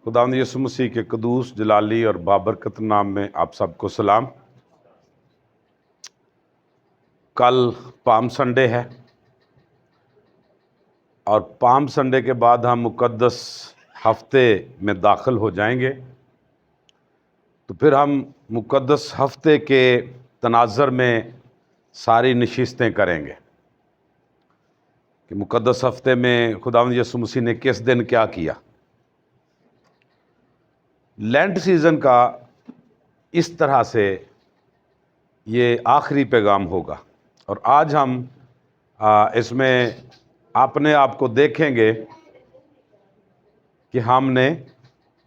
خداوند یسوع مسیح کے قدوس جلالی اور بابرکت نام میں آپ سب کو سلام۔ کل پام سنڈے ہے اور پام سنڈے کے بعد ہم مقدس ہفتے میں داخل ہو جائیں گے، تو پھر ہم مقدس ہفتے کے تناظر میں ساری نشستیں کریں گے کہ مقدس ہفتے میں خداوند یسوع مسیح نے کس دن کیا کیا۔ لینٹ سیزن کا اس طرح سے یہ آخری پیغام ہوگا، اور آج ہم اس میں اپنے آپ کو دیکھیں گے کہ ہم نے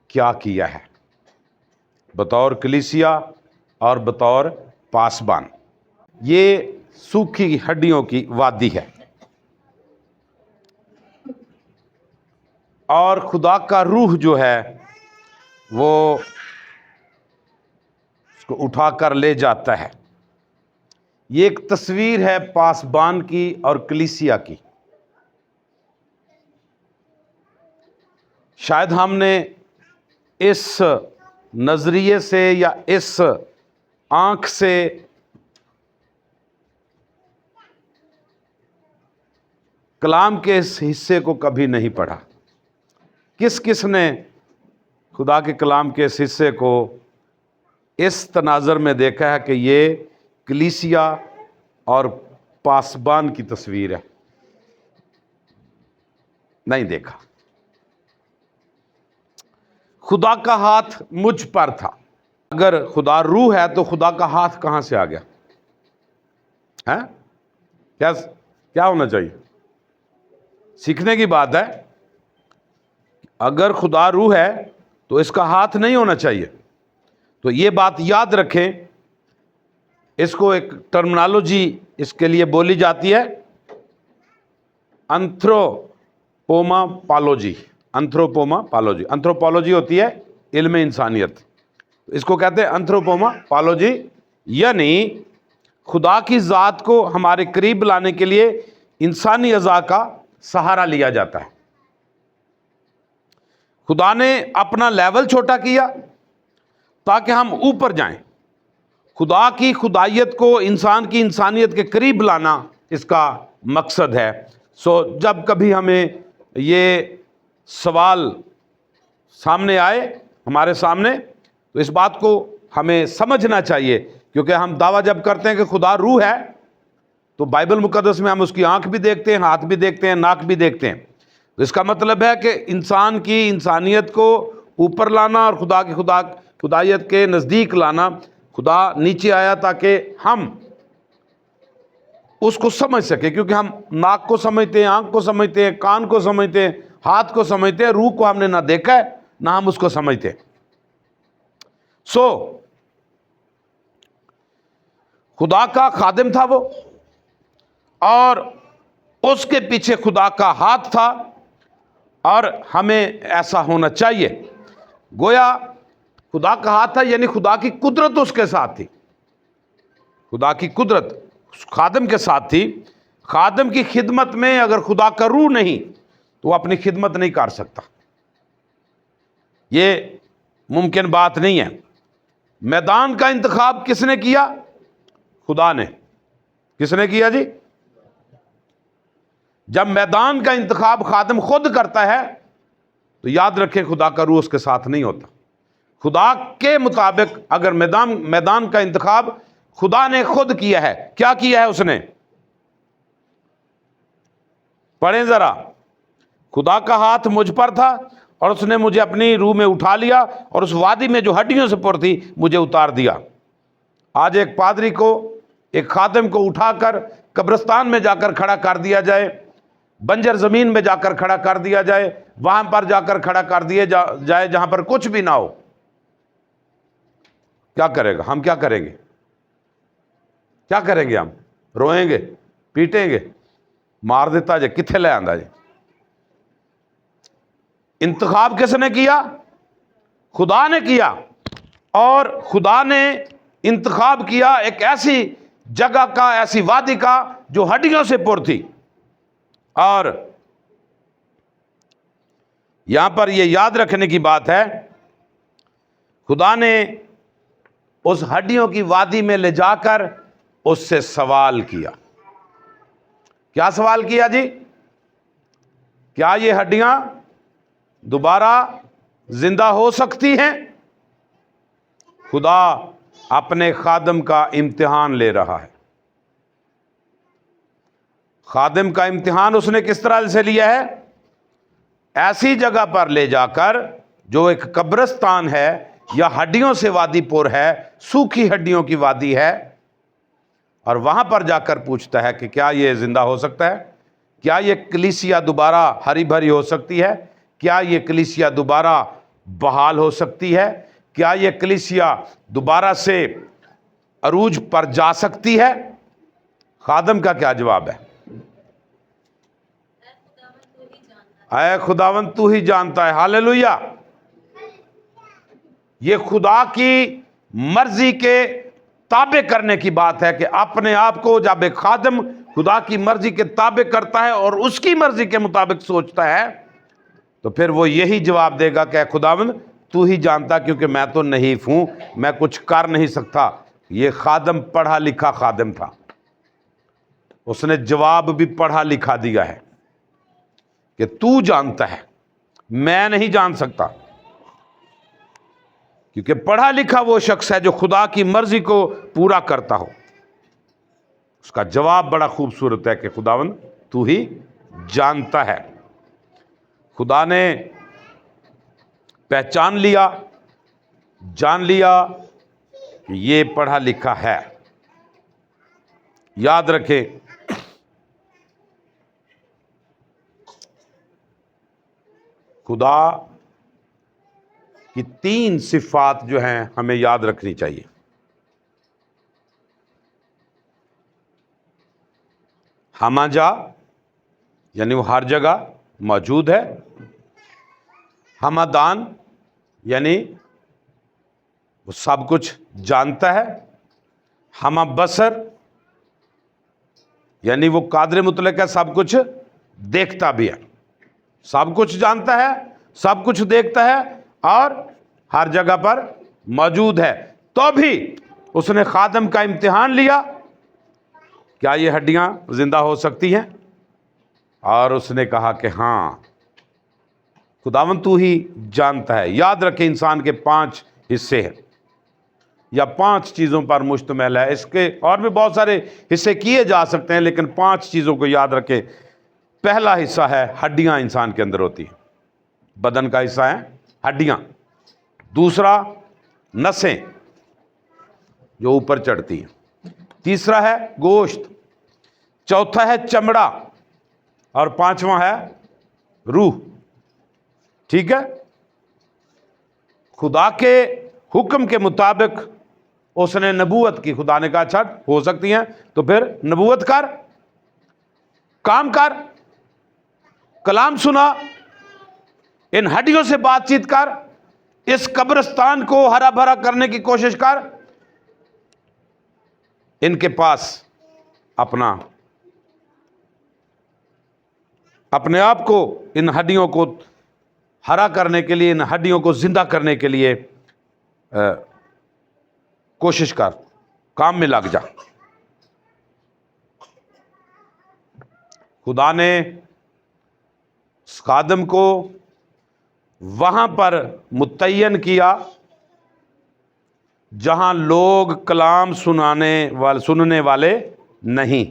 کیا کیا ہے بطور کلیسیا اور بطور پاسبان۔ یہ سوکھی ہڈیوں کی وادی ہے اور خدا کا روح جو ہے وہ اس کو اٹھا کر لے جاتا ہے۔ یہ ایک تصویر ہے پاسبان کی اور کلیسیا کی۔ شاید ہم نے اس نظریے سے یا اس آنکھ سے کلام کے اس حصے کو کبھی نہیں پڑھا۔ کس کس نے خدا کے کلام کے اس حصے کو اس تناظر میں دیکھا ہے کہ یہ کلیسیا اور پاسبان کی تصویر ہے؟ نہیں دیکھا۔ خدا کا ہاتھ مجھ پر تھا۔ اگر خدا روح ہے تو خدا کا ہاتھ کہاں سے آ گیا ہے؟ کیا ہونا چاہیے؟ سیکھنے کی بات ہے۔ اگر خدا روح ہے تو اس کا ہاتھ نہیں ہونا چاہیے۔ تو یہ بات یاد رکھیں۔ اس کو ایک ٹرمنالوجی اس کے لیے بولی جاتی ہے، انتھروپوما پالوجی۔ انتھروپوما پالوجی، انتھروپولوجی ہوتی ہے علم انسانیت، اس کو کہتے ہیں انتھروپوما پالوجی، یعنی خدا کی ذات کو ہمارے قریب لانے کے لیے انسانی اعضاء کا سہارا لیا جاتا ہے۔ خدا نے اپنا لیول چھوٹا کیا تاکہ ہم اوپر جائیں۔ خدا کی خدائیت کو انسان کی انسانیت کے قریب لانا اس کا مقصد ہے۔ جب کبھی ہمیں یہ سوال سامنے آئے ہمارے سامنے تو اس بات کو ہمیں سمجھنا چاہیے، کیونکہ ہم دعویٰ جب کرتے ہیں کہ خدا روح ہے تو بائبل مقدس میں ہم اس کی آنکھ بھی دیکھتے ہیں، ہاتھ بھی دیکھتے ہیں، ناک بھی دیکھتے ہیں۔ تو اس کا مطلب ہے کہ انسان کی انسانیت کو اوپر لانا اور خدا کی خدائیت کے نزدیک لانا۔ خدا نیچے آیا تاکہ ہم اس کو سمجھ سکیں، کیونکہ ہم ناک کو سمجھتے ہیں، آنکھ کو سمجھتے ہیں، کان کو سمجھتے ہیں، ہاتھ کو سمجھتے ہیں، روح کو ہم نے نہ دیکھا ہے نہ ہم اس کو سمجھتے۔ خدا کا خادم تھا وہ، اور اس کے پیچھے خدا کا ہاتھ تھا، اور ہمیں ایسا ہونا چاہیے۔ گویا خدا کا ہاتھ تھا، یعنی خدا کی قدرت اس کے ساتھ تھی۔ خدا کی قدرت خادم کے ساتھ تھی۔ خادم کی خدمت میں اگر خدا کا روح نہیں تو وہ اپنی خدمت نہیں کر سکتا۔ یہ ممکن بات نہیں ہے۔ میدان کا انتخاب کس نے کیا؟ خدا نے۔ کس نے کیا جی؟ جب میدان کا انتخاب خادم خود کرتا ہے تو یاد رکھیں خدا کا روح اس کے ساتھ نہیں ہوتا۔ خدا کے مطابق اگر میدان کا انتخاب خدا نے خود کیا ہے، کیا کیا ہے اس نے؟ پڑھیں ذرا۔ خدا کا ہاتھ مجھ پر تھا اور اس نے مجھے اپنی روح میں اٹھا لیا اور اس وادی میں جو ہڈیوں سے پر تھی مجھے اتار دیا۔ آج ایک پادری کو، ایک خادم کو اٹھا کر قبرستان میں جا کر کھڑا کر دیا جائے، بنجر زمین میں جا کر کھڑا کر دیا جائے، وہاں پر جا کر کھڑا کر دیا جائے جہاں پر کچھ بھی نہ ہو، کیا کرے گا؟ ہم کیا کریں گے؟ کیا کریں گے؟ ہم روئیں گے، پیٹیں گے، مار دیتا جائے، کتھے لے آندا جائے۔ انتخاب کس نے کیا؟ خدا نے کیا، اور خدا نے انتخاب کیا ایک ایسی جگہ کا، ایسی وادی کا جو ہڈیوں سے پر تھی، اور یہاں پر یہ یاد رکھنے کی بات ہے، خدا نے اس ہڈیوں کی وادی میں لے جا کر اس سے سوال کیا۔ کیا سوال کیا جی؟ کیا یہ ہڈیاں دوبارہ زندہ ہو سکتی ہیں؟ خدا اپنے خادم کا امتحان لے رہا ہے۔ خادم کا امتحان اس نے کس طرح سے لیا ہے؟ ایسی جگہ پر لے جا کر جو ایک قبرستان ہے یا ہڈیوں سے وادی پور ہے، سوکھی ہڈیوں کی وادی ہے، اور وہاں پر جا کر پوچھتا ہے کہ کیا یہ زندہ ہو سکتا ہے؟ کیا یہ کلیسیا دوبارہ ہری بھری ہو سکتی ہے؟ کیا یہ کلیسیا دوبارہ بحال ہو سکتی ہے؟ کیا یہ کلیسیا دوبارہ سے عروج پر جا سکتی ہے؟ خادم کا کیا جواب ہے؟ اے خداوند تو ہی جانتا ہے۔ ہالیلویا! یہ خدا کی مرضی کے تابع کرنے کی بات ہے کہ اپنے آپ کو جب ایک خادم خدا کی مرضی کے تابع کرتا ہے اور اس کی مرضی کے مطابق سوچتا ہے تو پھر وہ یہی جواب دے گا کہ اے خداوند تو ہی جانتا، کیونکہ میں تو نحیف ہوں، میں کچھ کر نہیں سکتا۔ یہ خادم پڑھا لکھا خادم تھا، اس نے جواب بھی پڑھا لکھا دیا ہے کہ تو جانتا ہے، میں نہیں جان سکتا۔ کیونکہ پڑھا لکھا وہ شخص ہے جو خدا کی مرضی کو پورا کرتا ہو۔ اس کا جواب بڑا خوبصورت ہے کہ خداوند تو ہی جانتا ہے۔ خدا نے پہچان لیا، جان لیا کہ یہ پڑھا لکھا ہے۔ یاد رکھیں، خدا کی 3 صفات جو ہیں ہمیں یاد رکھنی چاہیے۔ ہمہ جا یعنی وہ ہر جگہ موجود ہے۔ ہمدان یعنی وہ سب کچھ جانتا ہے۔ ہمہ بصر یعنی وہ قادر مطلق ہے، سب کچھ دیکھتا بھی ہے، سب کچھ جانتا ہے، سب کچھ دیکھتا ہے اور ہر جگہ پر موجود ہے۔ تو بھی اس نے خادم کا امتحان لیا، کیا یہ ہڈیاں زندہ ہو سکتی ہیں؟ اور اس نے کہا کہ ہاں خداوند تو ہی جانتا ہے۔ یاد رکھیں، انسان کے 5 حصے ہیں یا 5 چیزوں پر مشتمل ہے۔ اس کے اور بھی بہت سارے حصے کیے جا سکتے ہیں، لیکن 5 چیزوں کو یاد رکھیں۔ پہلا حصہ ہے ہڈیاں انسان کے اندر ہوتی ہیں، بدن کا حصہ ہے ہڈیاں۔ دوسرا نسیں جو اوپر چڑھتی ہیں۔ تیسرا ہے گوشت۔ چوتھا ہے چمڑا، اور 5واں ہے روح۔ ٹھیک ہے؟ خدا کے حکم کے مطابق اس نے نبوت کی۔ خدا نے کہا اچھا ہو سکتی ہیں تو پھر نبوت کر، کام کر، کلام سنا، ان ہڈیوں سے بات چیت کر، اس قبرستان کو ہرا بھرا کرنے کی کوشش کر۔ ان کے پاس اپنے آپ کو، ان ہڈیوں کو ہرا کرنے کے لیے، ان ہڈیوں کو زندہ کرنے کے لیے کوشش کر، کام میں لگ جا۔ خدا نے اس خادم کو وہاں پر متعین کیا جہاں لوگ کلام سننے والے نہیں،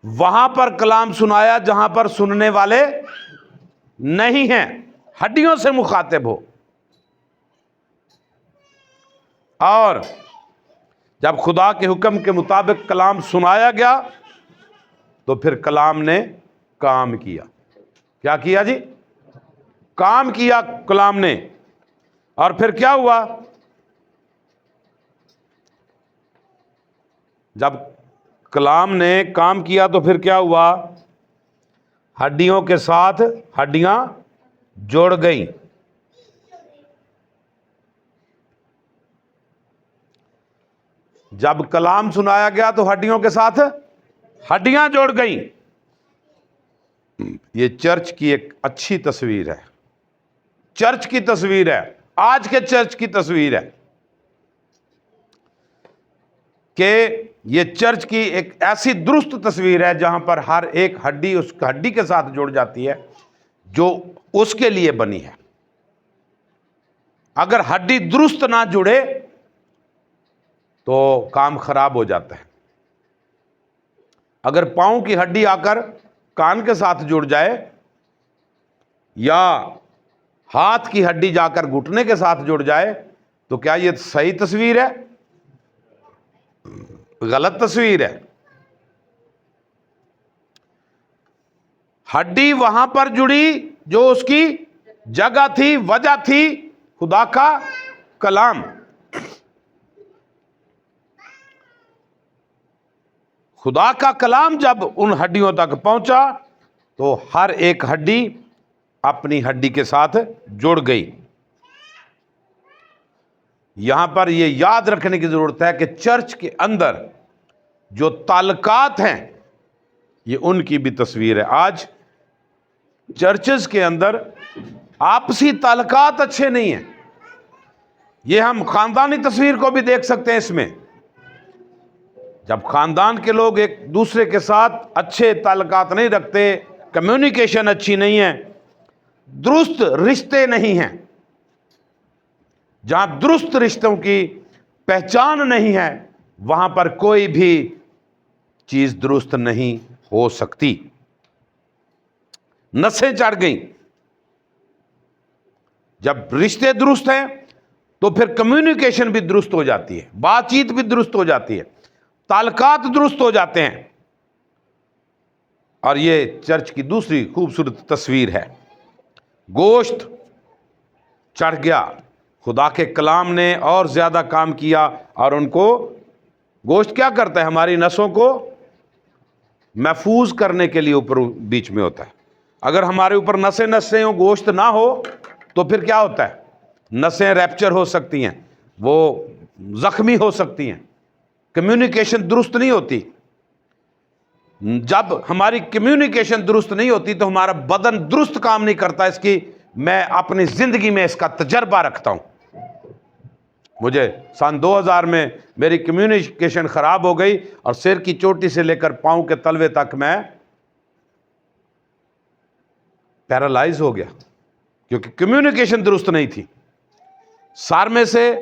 وہاں پر کلام سنایا جہاں پر سننے والے نہیں ہیں، ہڈیوں سے مخاطب ہو۔ اور جب خدا کے حکم کے مطابق کلام سنایا گیا تو پھر کلام نے کام کیا۔ کیا کیا جی؟ کام کیا کلام نے۔ اور پھر کیا ہوا؟ جب کلام نے کام کیا تو پھر کیا ہوا؟ ہڈیوں کے ساتھ ہڈیاں جڑ گئیں۔ جب کلام سنایا گیا تو ہڈیوں کے ساتھ ہڈیاں جڑ گئیں۔ یہ چرچ کی ایک اچھی تصویر ہے، چرچ کی تصویر ہے، آج کے چرچ کی تصویر ہے کہ یہ چرچ کی ایک ایسی درست تصویر ہے جہاں پر ہر ایک ہڈی اس ہڈی کے ساتھ جڑ جاتی ہے جو اس کے لیے بنی ہے۔ اگر ہڈی درست نہ جڑے تو کام خراب ہو جاتا ہے۔ اگر پاؤں کی ہڈی آ کر کان کے ساتھ جڑ جائے یا ہاتھ کی ہڈی جا کر گھٹنے کے ساتھ جڑ جائے تو کیا یہ صحیح تصویر ہے؟ غلط تصویر ہے۔ ہڈی وہاں پر جڑی جو اس کی جگہ تھی، وجہ تھی، خدا کا کلام۔ خدا کا کلام جب ان ہڈیوں تک پہنچا تو ہر ایک ہڈی اپنی ہڈی کے ساتھ جڑ گئی۔ یہاں پر یہ یاد رکھنے کی ضرورت ہے کہ چرچ کے اندر جو تعلقات ہیں یہ ان کی بھی تصویر ہے۔ آج چرچز کے اندر آپسی تعلقات اچھے نہیں ہیں۔ یہ ہم خاندانی تصویر کو بھی دیکھ سکتے ہیں اس میں۔ جب خاندان کے لوگ ایک دوسرے کے ساتھ اچھے تعلقات نہیں رکھتے، کمیونیکیشن اچھی نہیں ہے، درست رشتے نہیں ہیں، جہاں درست رشتوں کی پہچان نہیں ہے وہاں پر کوئی بھی چیز درست نہیں ہو سکتی۔ نسیں چڑھ گئیں۔ جب رشتے درست ہیں تو پھر کمیونیکیشن بھی درست ہو جاتی ہے، بات چیت بھی درست ہو جاتی ہے، تعلقات درست ہو جاتے ہیں۔ اور یہ چرچ کی دوسری خوبصورت تصویر ہے۔ گوشت چڑھ گیا، خدا کے کلام نے اور زیادہ کام کیا، اور ان کو گوشت کیا کرتا ہے؟ ہماری نسوں کو محفوظ کرنے کے لیے اوپر بیچ میں ہوتا ہے۔ اگر ہمارے اوپر نسیں ہوں، گوشت نہ ہو تو پھر کیا ہوتا ہے؟ نسیں ریپچر ہو سکتی ہیں، وہ زخمی ہو سکتی ہیں، کمیونیکیشن درست نہیں ہوتی۔ جب ہماری کمیونیکیشن درست نہیں ہوتی تو ہمارا بدن درست کام نہیں کرتا۔ اس کی میں اپنی زندگی میں اس کا تجربہ رکھتا ہوں۔ مجھے سن 2000 میں میری کمیونیکیشن خراب ہو گئی اور سر کی چوٹی سے لے کر پاؤں کے تلوے تک میں پیرالائز ہو گیا، کیونکہ کمیونیکیشن درست نہیں تھی۔ سر میں سے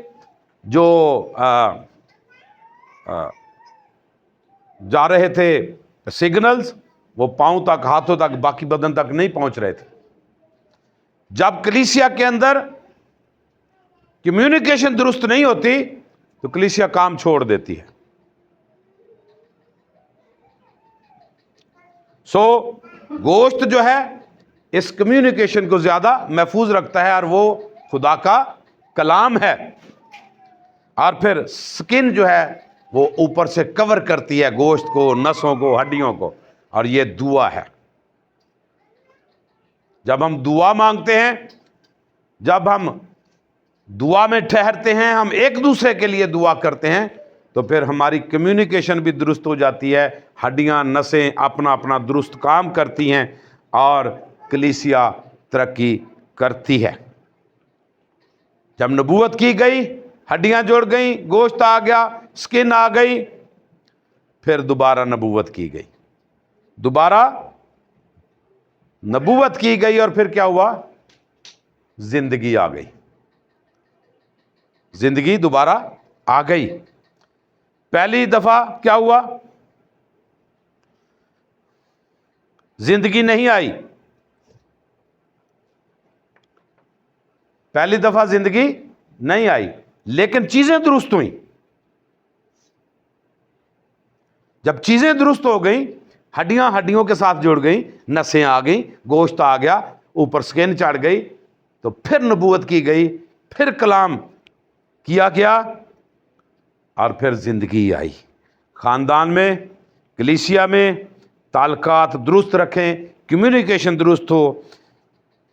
جو جا رہے تھے سگنلز وہ پاؤں تک، ہاتھوں تک، باقی بدن تک نہیں پہنچ رہے تھے۔ جب کلیسیا کے اندر کمیونیکیشن درست نہیں ہوتی تو کلیسیا کام چھوڑ دیتی ہے۔ گوشت جو ہے اس کمیونیکیشن کو زیادہ محفوظ رکھتا ہے، اور وہ خدا کا کلام ہے۔ اور پھر سکن جو ہے وہ اوپر سے کور کرتی ہے گوشت کو، نسوں کو، ہڈیوں کو، اور یہ دعا ہے۔ جب ہم دعا مانگتے ہیں، جب ہم دعا میں ٹھہرتے ہیں، ہم ایک دوسرے کے لیے دعا کرتے ہیں تو پھر ہماری کمیونیکیشن بھی درست ہو جاتی ہے، ہڈیاں، نسیں اپنا اپنا درست کام کرتی ہیں اور کلیسیا ترقی کرتی ہے۔ جب نبوت کی گئی، ہڈیاں جڑ گئیں، گوشت آ گیا، سکن آ گئی، پھر دوبارہ نبوت کی گئی، دوبارہ نبوت کی گئی، اور پھر کیا ہوا؟ زندگی آ گئی، زندگی دوبارہ آ گئی۔ پہلی دفعہ کیا ہوا؟ زندگی نہیں آئی، پہلی دفعہ زندگی نہیں آئی، لیکن چیزیں درست ہوئیں۔ جب چیزیں درست ہو گئیں، ہڈیاں ہڈیوں کے ساتھ جڑ گئیں، نسیں آ گئیں، گوشت آ گیا، اوپر سکن چڑھ گئی، تو پھر نبوت کی گئی، پھر کلام کیا گیا، اور پھر زندگی آئی۔ خاندان میں، کلیسیا میں تعلقات درست رکھیں، کمیونیکیشن درست ہو،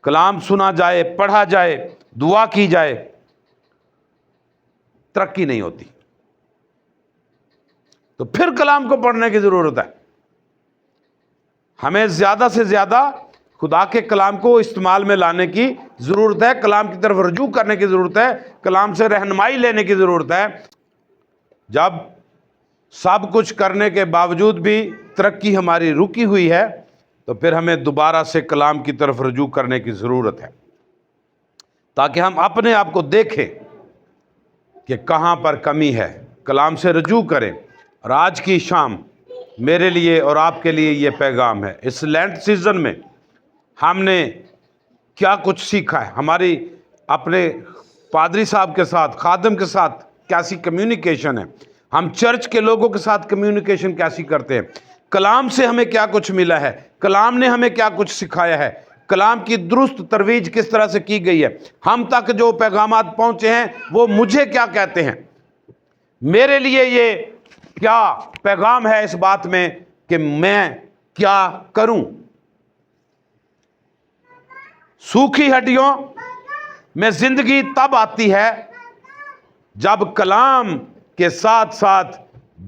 کلام سنا جائے، پڑھا جائے، دعا کی جائے، ترقی نہیں ہوتی۔ تو پھر کلام کو پڑھنے کی ضرورت ہے۔ ہمیں زیادہ سے زیادہ خدا کے کلام کو استعمال میں لانے کی ضرورت ہے، کلام کی طرف رجوع کرنے کی ضرورت ہے، کلام سے رہنمائی لینے کی ضرورت ہے۔ جب سب کچھ کرنے کے باوجود بھی ترقی ہماری رکی ہوئی ہے تو پھر ہمیں دوبارہ سے کلام کی طرف رجوع کرنے کی ضرورت ہے، تاکہ ہم اپنے آپ کو دیکھیں کہ کہاں پر کمی ہے، کلام سے رجوع کریں۔ اور آج کی شام میرے لیے اور آپ کے لیے یہ پیغام ہے۔ اس لینٹ سیزن میں ہم نے کیا کچھ سیکھا ہے، ہماری اپنے پادری صاحب کے ساتھ، خادم کے ساتھ کیسی کمیونیکیشن ہے، ہم چرچ کے لوگوں کے ساتھ کمیونیکیشن کیسی کرتے ہیں، کلام سے ہمیں کیا کچھ ملا ہے، کلام نے ہمیں کیا کچھ سکھایا ہے، کلام کی درست ترویج کس طرح سے کی گئی ہے، ہم تک جو پیغامات پہنچے ہیں وہ مجھے کیا کہتے ہیں، میرے لیے یہ کیا پیغام ہے اس بات میں کہ میں کیا کروں۔ سوکھی ہڈیوں میں زندگی تب آتی ہے جب کلام کے ساتھ ساتھ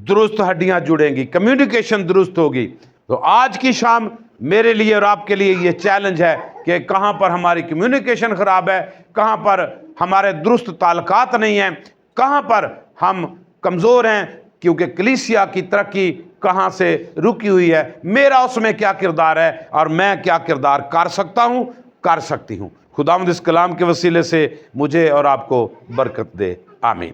درست ہڈیاں جڑیں گی، کمیونیکیشن درست ہوگی۔ تو آج کی شام میرے لیے اور آپ کے لیے یہ چیلنج ہے کہ کہاں پر ہماری کمیونیکیشن خراب ہے، کہاں پر ہمارے درست تعلقات نہیں ہیں، کہاں پر ہم کمزور ہیں، کیونکہ کلیسیا کی ترقی کہاں سے رکی ہوئی ہے، میرا اس میں کیا کردار ہے اور میں کیا کردار کر سکتا ہوں، کر سکتی ہوں۔ خداوند اس کلام کے وسیلے سے مجھے اور آپ کو برکت دے، آمین۔